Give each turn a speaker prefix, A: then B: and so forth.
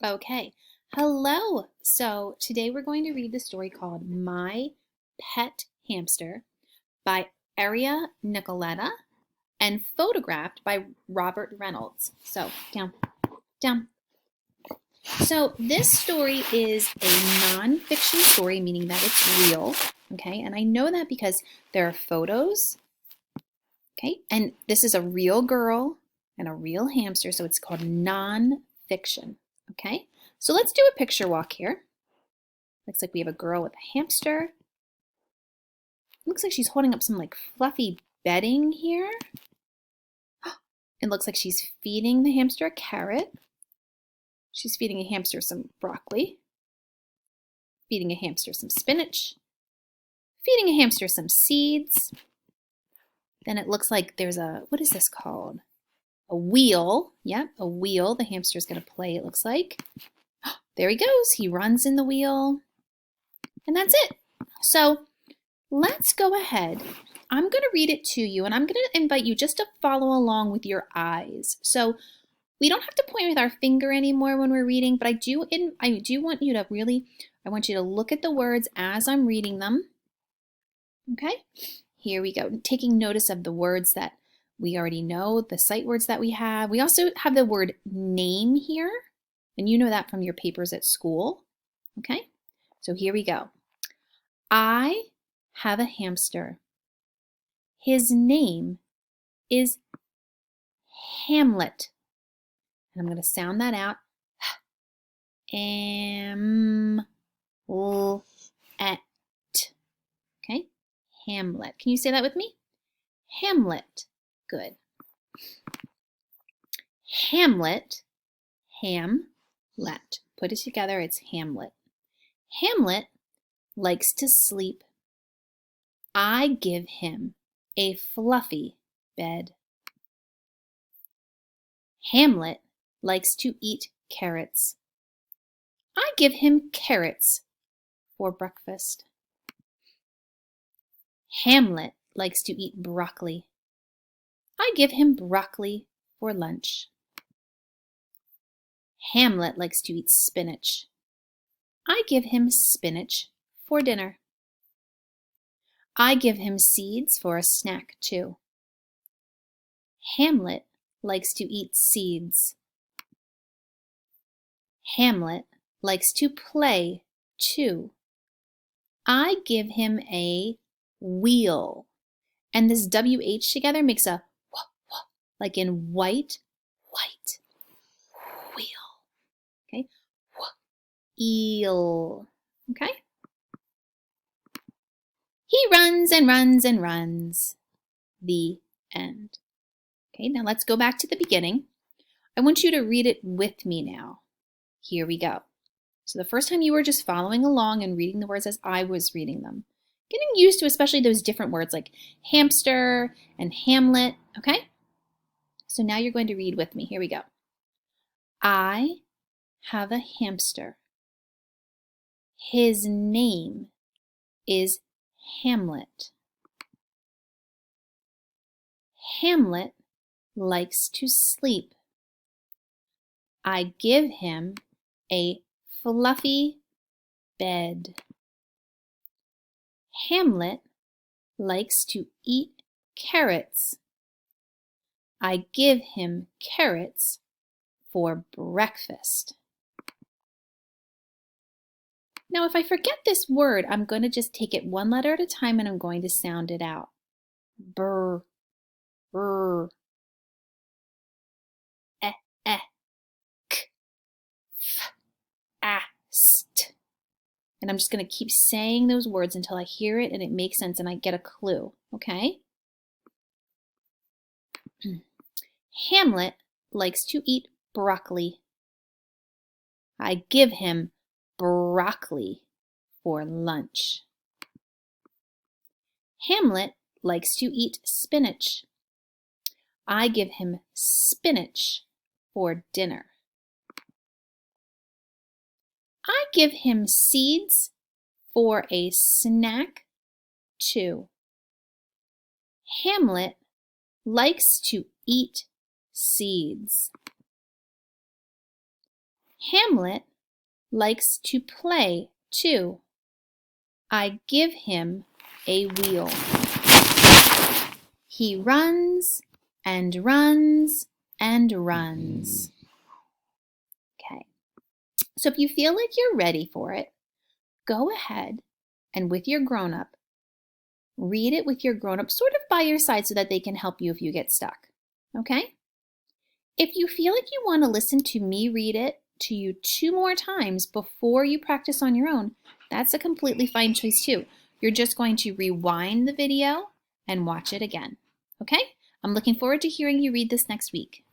A: Okay. Hello. So today we're going to read the story called My Pet Hamster by Aria Nicoletta and photographed by Robert Reynolds. So down, down. So this story is a nonfiction story, meaning that it's real. Okay. And I know that because there are photos. Okay. And this is a real girl and a real hamster. So it's called nonfiction. Okay. So let's do a picture walk here. Looks like we have a girl with a hamster. Looks like she's holding up some like fluffy bedding here. It looks like she's feeding the hamster a carrot. She's feeding a hamster some broccoli. Feeding a hamster some spinach. Feeding a hamster some seeds. Then it looks like there's a, what is this called? A wheel. Yep, a wheel. The hamster's going to play, it looks like. There he goes. He runs in the wheel. And that's it. So let's go ahead. I'm going to read it to you, and I'm going to invite you just to follow along with your eyes. So we don't have to point with our finger anymore when we're reading, but I do want you to really, I want you to look at the words as I'm reading them. Okay, here we go. Taking notice of the words that we already know, the sight words that we have. We also have the word name here, and you know that from your papers at school. Okay, so here we go. I have a hamster. His name is Hamlet. And I'm going to sound that out. Am-let. Okay? Hamlet. Can you say that with me? Hamlet. Good. Hamlet. Hamlet. Put it together. It's Hamlet. Hamlet likes to sleep. I give him a fluffy bed. Hamlet likes to eat carrots. I give him carrots for breakfast. Hamlet likes to eat broccoli. I give him broccoli for lunch. Hamlet likes to eat spinach. I give him spinach for dinner. I give him seeds for a snack too. Hamlet likes to eat seeds. Hamlet likes to play too. I give him a wheel. And this WH together makes a wh, like in white, wheel. Okay, eel. Okay. He runs and runs and runs. The end. Okay, now let's go back to the beginning. I want you to read it with me now. Here we go. So the first time you were just following along and reading the words as I was reading them. Getting used to especially those different words like hamster and Hamlet, okay? So now you're going to read with me. Here we go. I have a hamster. His name is Hamlet. Hamlet likes to sleep. I give him a fluffy bed. Hamlet likes to eat carrots. I give him carrots for breakfast. Now, if I forget this word, I'm going to just take it one letter at a time and I'm going to sound it out. Brr, brr, eh, k, f, ast. And I'm just going to keep saying those words until I hear it and it makes sense and I get a clue, okay? Hamlet likes to eat broccoli. I give him broccoli for lunch. Hamlet likes to eat spinach. I give him spinach for dinner. I give him seeds for a snack too. Hamlet likes to eat seeds. Hamlet likes to play too. I give him a wheel. He runs and runs and runs. Okay, so if you feel like you're ready for it, go ahead and with your grown-up, read it with your grown-up sort of by your side so that they can help you if you get stuck, okay? If you feel like you want to listen to me read it to you 2 more times before you practice on your own, that's a completely fine choice too. You're just going to rewind the video and watch it again, okay? I'm looking forward to hearing you read this next week.